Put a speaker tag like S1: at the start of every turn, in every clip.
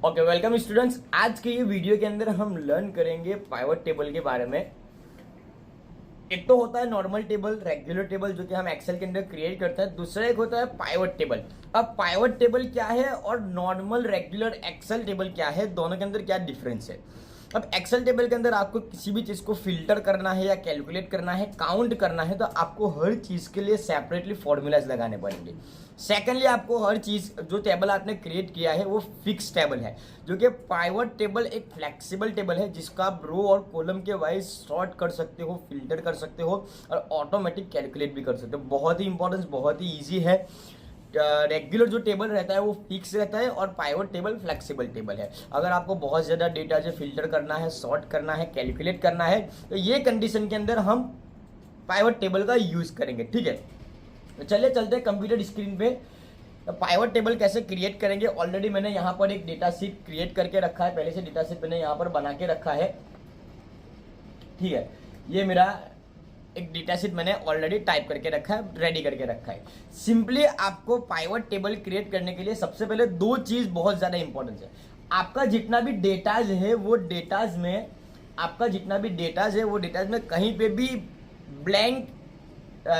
S1: Okay, welcome students. आज के ये वीडियो के अंदर हम लर्न करेंगे पाइवट टेबल के बारे में। एक तो होता है नॉर्मल टेबल, रेगुलर टेबल जो कि हम एक्सेल के अंदर क्रिएट करते हैं। दूसरा एक होता है पाइवट टेबल। अब पाइवट टेबल क्या है और नॉर्मल रेगुलर एक्सेल टेबल क्या है, दोनों के अंदर क्या डिफरेंस है। अब एक्सेल टेबल के अंदर आपको किसी भी चीज को फिल्टर करना है या कैलकुलेट करना है, काउंट करना है, तो आपको हर चीज के लिए सेपरेटली फॉर्मूलाज लगाने पड़ेंगे। सेकेंडली, आपको हर चीज जो टेबल आपने क्रिएट किया है वो फिक्स टेबल है, जो कि पाइवट टेबल एक फ्लेक्सिबल टेबल है जिसका आप रो और कॉलम के वाइज सॉर्ट कर सकते हो, फिल्टर कर सकते हो और ऑटोमेटिक कैलकुलेट भी कर सकते हो। बहुत ही इंपॉर्टेंस, बहुत ही ईजी है। रेगुलर जो टेबल रहता है वो फिक्स रहता है और पाइवट टेबल फ्लेक्सिबल टेबल है। अगर आपको बहुत ज़्यादा डेटा जो फिल्टर करना है, सॉर्ट करना है, कैलकुलेट करना है, तो ये कंडीशन के अंदर हम पाइवट टेबल का यूज़ करेंगे। ठीक है, तो चलिए चलते हैं कंप्यूटर स्क्रीन पे। पाइवट टेबल कैसे क्रिएट करेंगे। ऑलरेडी मैंने यहाँ पर एक डेटा शीट क्रिएट करके रखा है, पहले से डेटा शीट मैंने यहाँ पर बना के रखा है। ठीक है, ये मेरा एक डेटा शीट मैंने ऑलरेडी टाइप करके रखा है, रेडी करके रखा है। सिंपली आपको पाइवट टेबल क्रिएट करने के लिए सबसे पहले दो चीज बहुत ज्यादा इंपॉर्टेंट है। आपका जितना भी डेटाज है वो डेटाज में, कहीं पे भी ब्लैंक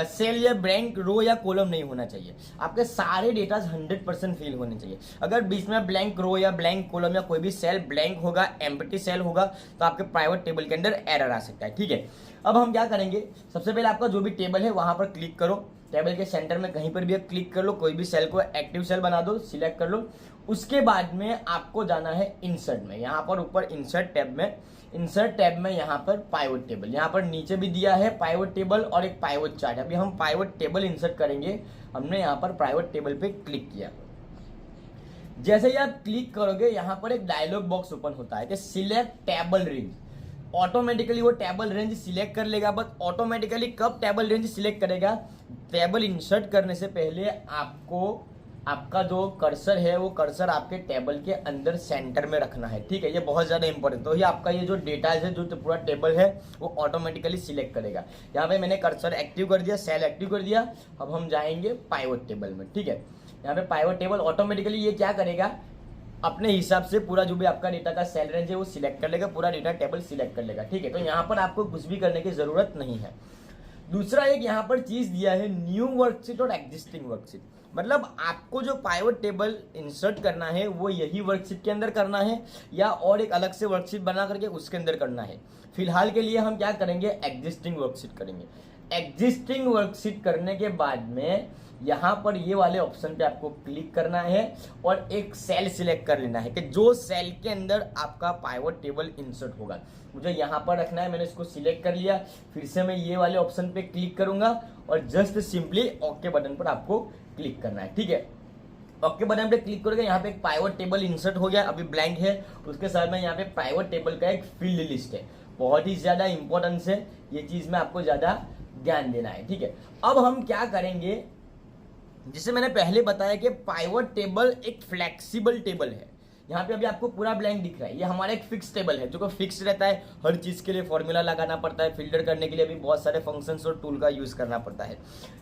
S1: सेल या ब्लैंक रो या कॉलम नहीं होना चाहिए। आपके सारे डेटा 100% फिल होने चाहिए। अगर बीच में ब्लैंक रो या ब्लैंक कॉलम या कोई भी सेल ब्लैंक होगा, एम्प्टी सेल होगा, तो आपके प्राइवेट टेबल के अंदर एरर आ सकता है। ठीक है, अब हम क्या करेंगे, सबसे पहले आपका जो भी टेबल है वहां पर क्लिक करो। टेबल के सेंटर में कहीं पर भी क्लिक कर लो, कोई भी सेल को एक्टिव सेल बना दो, सिलेक्ट कर लो। उसके बाद में आपको जाना है इंसर्ट में। यहाँ पर ऊपर इंसर्ट टैब में यहाँ पर पाइवट टेबल, यहाँ पर नीचे भी दिया है पाइवट टेबल और एक पाइवट चार्ट। अभी हम पाइवट टेबल इंसर्ट करेंगे। हमने यहाँ पर पाइवट टेबल पे क्लिक किया। जैसे ही आप क्लिक करोगे यहाँ पर एक डायलॉग बॉक्स ओपन होता है कि सिलेक्ट टेबल रेंज। ऑटोमेटिकली वो टेबल रेंज सिलेक्ट कर लेगा। बट ऑटोमेटिकली कब टेबल रेंज सिलेक्ट करेगा, टेबल इंसर्ट करने से पहले आपको आपका जो कर्सर है वो कर्सर आपके टेबल के अंदर सेंटर में रखना है। ठीक है, ये बहुत ज्यादा इंपॉर्टेंट। तो ये आपका ये जो डेटा है, जो पूरा टेबल है, वो ऑटोमेटिकली सिलेक्ट करेगा। यहाँ पे मैंने कर्सर एक्टिव कर दिया, सेल एक्टिव कर दिया। अब हम जाएंगे पाइवट टेबल में। ठीक है, यहाँ पे पाइवट टेबल ऑटोमेटिकली ये क्या करेगा, अपने हिसाब से पूरा जो भी आपका डेटा का सेल रेंज है वो सिलेक्ट कर लेगा, पूरा डेटा टेबल सिलेक्ट कर लेगा। ठीक है, तो यहाँ पर आपको कुछ भी करने की जरूरत नहीं है। दूसरा एक यहाँ पर चीज दिया है, न्यू वर्कशीट और एग्जिस्टिंग वर्कशीट। मतलब आपको जो पाइवट टेबल इंसर्ट करना है वो यही वर्कशीट के अंदर करना है या और एक अलग से वर्कशीट बना करके उसके अंदर करना है। फिलहाल के लिए हम क्या करेंगे, एग्जिस्टिंग वर्कशीट करेंगे। एग्जिस्टिंग वर्कशीट करने के बाद में यहाँ पर ये वाले ऑप्शन पे आपको क्लिक करना है और एक सेल सिलेक्ट कर लेना है कि जो सेल के अंदर आपका पाइवट टेबल इंसर्ट होगा मुझे यहाँ पर रखना है। मैंने इसको सिलेक्ट कर लिया। फिर से मैं ये वाले ऑप्शन पे क्लिक करूंगा और जस्ट सिंपली ओके बटन पर आपको क्लिक करना है। ठीक है, ओके बटन पे क्लिक करोगे, यहाँ पे एक पाइवट टेबल इंसर्ट हो गया, अभी ब्लैंक है। उसके साथ में यहाँ पे पाइवट टेबल का एक फील्ड लिस्ट है। बहुत ही ज्यादा इंपॉर्टेंस है, ये चीज में आपको ज्यादा ध्यान देना है। ठीक है, अब हम क्या करेंगे, जिसे मैंने पहले बताया कि पाइवट टेबल एक फ्लेक्सिबल टेबल है। यहाँ पे अभी आपको पूरा ब्लैंक दिख रहा है, ये हमारा एक फिक्स टेबल है जो कि फिक्स रहता है। हर चीज के लिए फॉर्मूला लगाना पड़ता है, फिल्टर करने के लिए भी बहुत सारे फंक्शंस और टूल का यूज करना पड़ता है।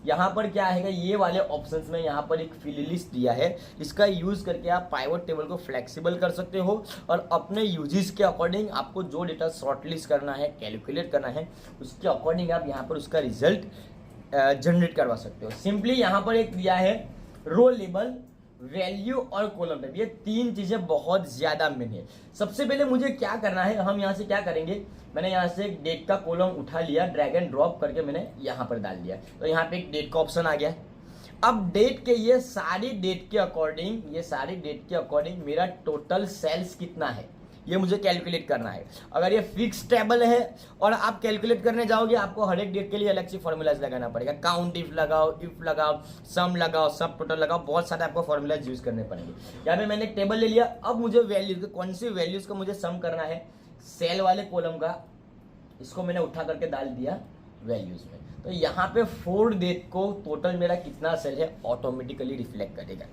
S1: यहाँ पर क्या है, ये वाले ऑप्शंस में यहाँ पर एक फील्ड लिस्ट दिया है। इसका यूज करके आप पाइवट टेबल को फ्लेक्सिबल कर सकते हो और अपने यूजेस के अकॉर्डिंग आपको जो डेटा शॉर्टलिस्ट करना है, कैलकुलेट करना है, उसके अकॉर्डिंग आप यहाँ पर उसका रिजल्ट जनरेट करवा सकते हो। सिंपली यहाँ पर एक दिया है रो लेबल, वैल्यू और कॉलम टाइप। ये तीन चीजें बहुत ज्यादा मेन है। सबसे पहले मुझे क्या करना है, हम यहाँ से क्या करेंगे, मैंने यहाँ से एक डेट का कॉलम उठा लिया, ड्रैग एंड ड्रॉप करके मैंने यहाँ पर डाल दिया। तो यहाँ पे एक डेट का ऑप्शन आ गया। अब डेट के ये सारी डेट के अकॉर्डिंग मेरा टोटल सेल्स कितना है ये मुझे कैलकुलेट करना है। अगर ये फिक्स टेबल है और आप कैलकुलेट करने जाओगे, आपको हर एक डेट के लिए अलग से फॉर्मूलाज लगाना पड़ेगा। काउंट इफ लगाओ, सम लगाओ, सब टोटल लगाओ, बहुत सारे आपको फॉर्मूलाज यूज करने पड़ेंगे। यहाँ पे मैंने एक टेबल ले लिया। अब मुझे वैल्यूज, कौन सी वैल्यूज को मुझे सम करना है, सेल वाले कॉलम का, इसको मैंने उठा करके डाल दिया वैल्यूज में। तो यहाँ पे 4 डेट को टोटल मेरा कितना सेल है ऑटोमेटिकली रिफ्लेक्ट करेगा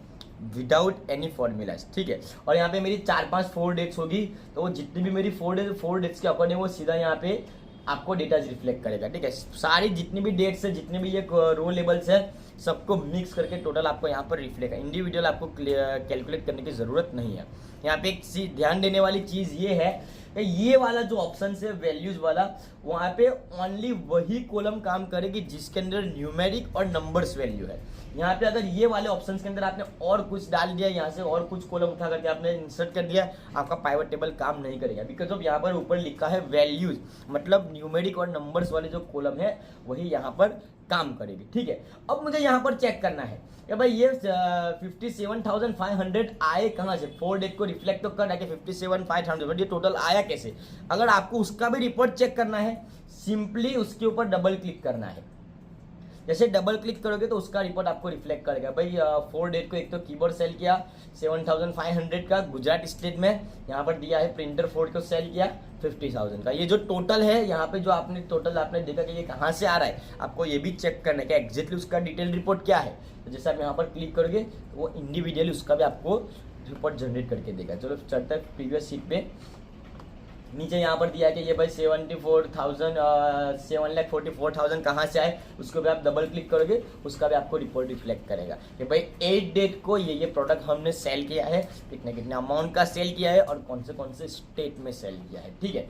S1: विदाउट एनी फॉर्मूलाज। ठीक है, और यहाँ पे मेरी 4 डेट्स होगी, तो वो जितनी भी मेरी 4 डेट्स के अकॉर्डिंग वो सीधा यहाँ पे आपको डेटा रिफ्लेक्ट करेगा। ठीक है, सारी जितनी भी डेट्स है, जितने भी ये रो लेबल्स है, सबको मिक्स करके टोटल आपको यहाँ पर रिफ्लेक्ट है। इंडिविजुअल आपको कैलकुलेट करने की जरूरत नहीं है। यहाँ पे एक ध्यान देने वाली चीज़ ये है कि ये वाला जो ऑप्शन है वैल्यूज वाला, वहाँ पे ओनली वही कॉलम काम करेगी जिसके अंदर न्यूमेरिक और नंबर्स वैल्यू है। यहाँ पे अगर ये वाले ऑप्शंस के अंदर आपने और कुछ डाल दिया, यहाँ से और कुछ कॉलम उठा करके आपने इंसर्ट कर दिया, आपका पाइवट टेबल काम नहीं करेगा। बिकॉज ऑफ यहाँ पर ऊपर लिखा है वैल्यूज, मतलब न्यूमेरिक और नंबर्स वाले जो कॉलम है वही यहाँ पर काम करेगी। ठीक है, अब मुझे यहाँ पर चेक करना है कि भाई ये 57,500 आए कहाँ से। 4 डेट को रिफ्लेक्ट तो कर रहा है कि 57,500, बट ये टोटल आया कैसे। अगर आपको उसका भी रिपोर्ट चेक करना है, सिंपली उसके ऊपर डबल क्लिक करना है। जैसे डबल क्लिक करोगे तो उसका रिपोर्ट आपको रिफ्लेक्ट करेगा। भाई 4 डेट को एक तो कीबोर्ड सेल किया 7,500 का गुजरात स्टेट में, यहाँ पर दिया है प्रिंटर 4 को सेल किया 50,000 का। ये जो टोटल है यहाँ पे जो आपने टोटल आपने देखा कि ये कहाँ से आ रहा है, आपको ये भी चेक करना है कि एग्जैक्टली उसका डिटेल रिपोर्ट क्या है। तो जैसे आप यहाँ पर क्लिक करोगे वो इंडिविजुअली उसका भी आपको रिपोर्ट जनरेट करके देगा। चलो चलते हैं प्रीवियस शीट पे। नीचे यहाँ पर दिया है कि ये भाई 7,44,000 कहाँ से आए, उसको भी आप डबल क्लिक करोगे उसका भी आपको रिपोर्ट रिफ्लेक्ट करेगा कि भाई 8 डेट को ये प्रोडक्ट हमने सेल किया है, कितने कितने अमाउंट का सेल किया है और कौन से स्टेट में सेल किया है। ठीक है,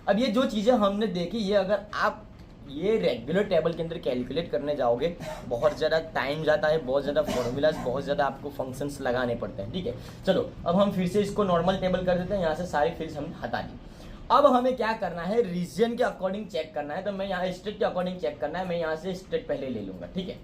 S1: अब ये जो चीज़ें हमने देखी, ये अगर आप ये रेगुलर टेबल के अंदर कैलकुलेट करने जाओगे बहुत ज़्यादा टाइम जाता है, बहुत ज़्यादा फॉर्मूलाज, बहुत ज़्यादा आपको फंक्शंस लगाने पड़ते हैं। ठीक है, चलो अब हम फिर से इसको नॉर्मल टेबल कर देते हैं। यहाँ से सारी फील्ड्स हमने हटा दी। अब हमें क्या करना है, रीजन के अकॉर्डिंग चेक करना है। तो मैं यहाँ स्टेट के अकॉर्डिंग चेक करना है, मैं यहाँ से स्टेट पहले ले लूंगा। ठीक है,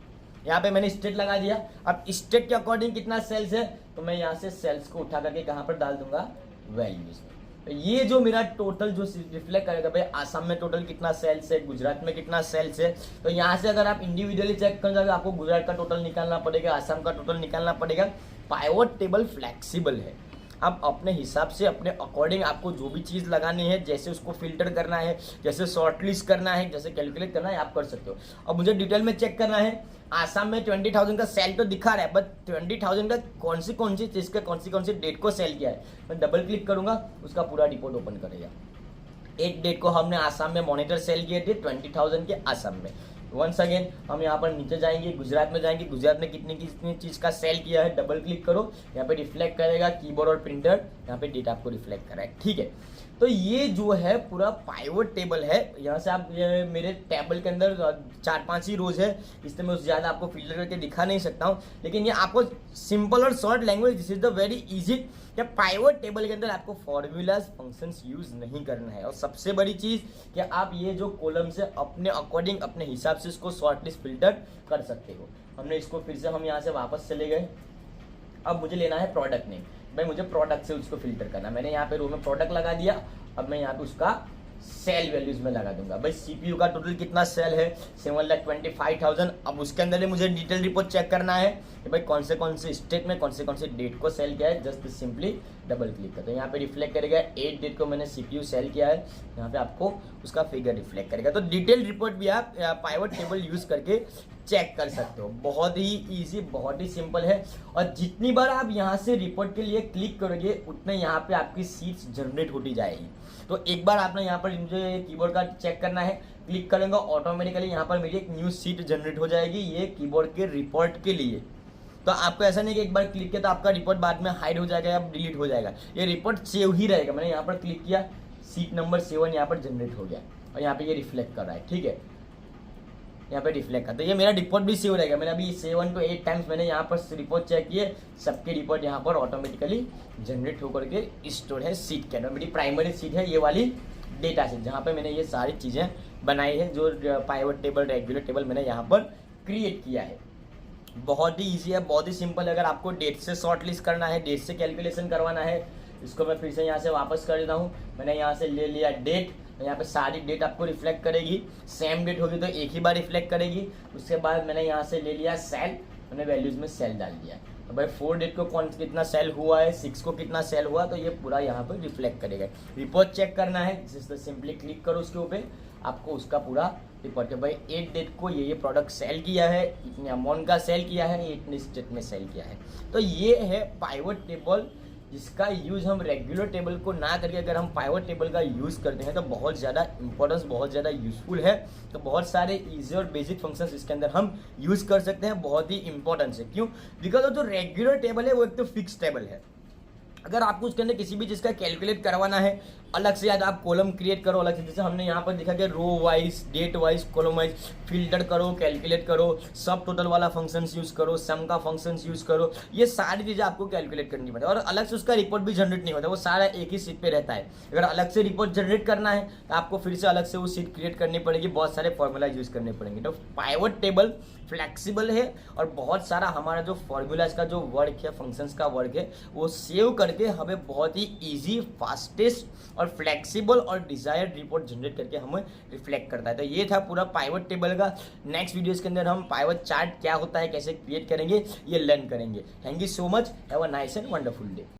S1: यहाँ पे मैंने स्टेट लगा दिया। अब स्टेट के अकॉर्डिंग कितना सेल्स है, तो मैं यहाँ से सेल्स को उठा करके कहाँ पर डाल दूंगा, वैल्यूज में। तो ये जो मेरा टोटल जो रिफ्लेक्ट करेगा भाई आसाम में टोटल कितना सेल्स है, गुजरात में कितना सेल्स है। तो यहाँ से अगर आप इंडिविजुअली चेक करना चाहोगे, आपको गुजरात का टोटल निकालना पड़ेगा, आसाम का टोटल निकालना पड़ेगा। पाइवट टेबल फ्लेक्सिबल है, आप अपने हिसाब से अपने अकॉर्डिंग आपको जो भी चीज़ लगानी है, जैसे उसको फिल्टर करना है, जैसे शॉर्ट लिस्ट करना है, जैसे कैलकुलेट करना है, आप कर सकते हो। अब मुझे डिटेल में चेक करना है, आसाम में 20,000 का सेल तो दिखा रहा है, बट 20,000 का कौन सी चीज़ का कौन सी डेट को सेल किया है। मैं डबल क्लिक करूंगा, उसका पूरा रिपोर्ट ओपन करेगा। एक डेट को हमने आसाम में मॉनिटर सेल किए थे 20,000 के आसाम में। वंस अगेन हम यहाँ पर नीचे जाएंगे, गुजरात में जाएंगे, गुजरात में कितनी चीज़ का सेल किया है, डबल क्लिक करो, यहाँ पे रिफ्लेक्ट करेगा कीबोर्ड और प्रिंटर, यहाँ पे डेटा आपको रिफ्लेक्ट करा है। ठीक है, तो ये जो है पूरा पाइवट टेबल है। यहाँ से आप मेरे टेबल के अंदर 4-5 ही रोज है, इसलिए मैं उससे ज़्यादा आपको फिल्टर करके दिखा नहीं सकता हूँ, लेकिन ये आपको सिंपल और short language, this is the very easy कि पाइवट टेबल के अंदर आपको फॉर्मूलाज फंक्शंस यूज नहीं करना है। और सबसे बड़ी चीज़ कि आप ये जो कॉलम से अपने अकॉर्डिंग अपने हिसाब से इसको शॉर्ट लिस्ट फिल्टर कर सकते हो। हमने इसको फिर से हम यहाँ से वापस चले गए। अब मुझे लेना है प्रोडक्ट नेम, भाई मुझे प्रोडक्ट से उसको फिल्टर करना। मैंने यहाँ पे रो में प्रोडक्ट लगा दिया। अब मैं यहाँ पे उसका सेल वैल्यूज में लगा दूंगा। भाई सीपीयू का टोटल कितना सेल है, 7,25,000। अब उसके अंदर मुझे डिटेल रिपोर्ट चेक करना है कि भाई कौन से स्टेट में कौन से डेट को सेल किया है। जस्ट सिंपली डबल क्लिक करते हैं, यहाँ पे रिफ्लेक्ट करेगा 8 डेट को मैंने सीपीयू सेल किया है, यहाँ पे आपको उसका फिगर रिफ्लेक्ट करेगा। तो डिटेल रिपोर्ट भी आप पाइवट टेबल यूज करके चेक कर सकते हो। बहुत ही इजी, बहुत ही सिंपल है। और जितनी बार आप यहाँ से रिपोर्ट के लिए क्लिक करोगे उतने यहाँ पे आपकी सीट्स जनरेट होती जाएगी। तो एक बार आपने यहाँ पर मुझे कीबोर्ड का चेक करना है, क्लिक करेंगे ऑटोमेटिकली यहाँ पर मेरी एक न्यू सीट जनरेट हो जाएगी, ये कीबोर्ड के रिपोर्ट के लिए। तो आपको ऐसा नहीं कि एक बार क्लिक किया तो आपका रिपोर्ट बाद में हाइड हो जाएगा या डिलीट हो जाएगा, ये रिपोर्ट सेव ही रहेगा। मैंने यहाँ पर क्लिक किया, सीट नंबर 7 यहाँ पर जनरेट हो गया और यहाँ पे ये रिफ्लेक्ट कर रहा है। ठीक है, यहाँ पे रिफ्लेक्ट करता है, ये मेरा रिपोर्ट भी सेव रहेगा। मैंने अभी 7 to 8 टाइम्स मैंने यहाँ पर रिपोर्ट चेक किए, सबके रिपोर्ट यहाँ पर ऑटोमेटिकली जनरेट होकर के स्टोर है सीट के अंदर। मेरी प्राइमरी सीट है ये वाली डेटा सीट, जहाँ पे मैंने ये सारी चीज़ें बनाई है, जो पाइवट टेबल रेगुलर टेबल मैंने यहाँ पर क्रिएट किया है। बहुत ही ईजी है, बहुत ही सिंपल है। अगर आपको डेट से शॉर्ट लिस्ट करना है, डेट से कैलकुलेशन करवाना है, इसको मैं फिर से यहाँ से वापस कर देता हूँ। मैंने यहाँ से ले लिया डेट, यहाँ पे सारी डेट आपको रिफ्लेक्ट करेगी। सेम डेट होगी तो एक ही बार रिफ्लेक्ट करेगी। उसके बाद मैंने यहाँ से ले लिया सेल, मैंने वैल्यूज में सेल डाल दिया। तो भाई 4 डेट को कितना सेल हुआ है, 6 को कितना सेल हुआ, तो ये पूरा यहाँ पर रिफ्लेक्ट करेगा। रिपोर्ट चेक करना है, जिससे सिंपली क्लिक करो उसके ऊपर, आपको उसका पूरा रिपोर्ट है। भाई 8 डेट को ये प्रोडक्ट सेल किया है, इतने अमाउंट का सेल किया है, इतने स्टेट में सेल किया है। तो ये है पाइवट टेबल, जिसका यूज़ हम रेगुलर टेबल को ना करके अगर हम पाइवट टेबल का यूज़ करते हैं तो बहुत ज़्यादा इंपॉर्टेंस, बहुत ज़्यादा यूजफुल है। तो बहुत सारे इजी और बेसिक फंक्शंस इसके अंदर हम यूज़ कर सकते हैं, बहुत ही इंपॉर्टेंस है। क्यों? बिकॉज जो रेगुलर टेबल है वो एक तो फिक्स टेबल है। अगर आपको उसके अंदर किसी भी चीज़ का कैलकुलेट करवाना है अलग से, याद आप कॉलम क्रिएट करो अलग से, जैसे हमने यहाँ पर देखा कि row wise, date wise, column wise filter करो, कैलकुलेट करो, सब टोटल वाला फंक्शंस यूज करो, सम का फंक्शंस यूज करो, ये सारी चीज़ें आपको कैलकुलेट करनी पड़ती है। और अलग से उसका रिपोर्ट भी जनरेट नहीं होता, वो सारा एक ही सीट पे रहता है। अगर अलग से रिपोर्ट जनरेट करना है तो आपको फिर से अलग से वो सीट क्रिएट करनी पड़ेगी, बहुत सारे फॉर्मूलाज यूज करने पड़ेंगे। तो पाइवट टेबल फ्लेक्सिबल है और बहुत सारा हमारा जो फॉर्मूलाज का जो वर्क है, फंक्शंस का वर्क है, वो सेव करके हमें बहुत ही इजी, फास्टेस्ट और फ्लेक्सिबल और डिजायर्ड रिपोर्ट जनरेट करके हमें रिफ्लेक्ट करता है। तो ये था पूरा पाइवट टेबल का। नेक्स्ट वीडियोस के अंदर हम पाइवट चार्ट क्या होता है, कैसे क्रिएट करेंगे, ये लर्न करेंगे। Thank you so much, have a nice and wonderful day.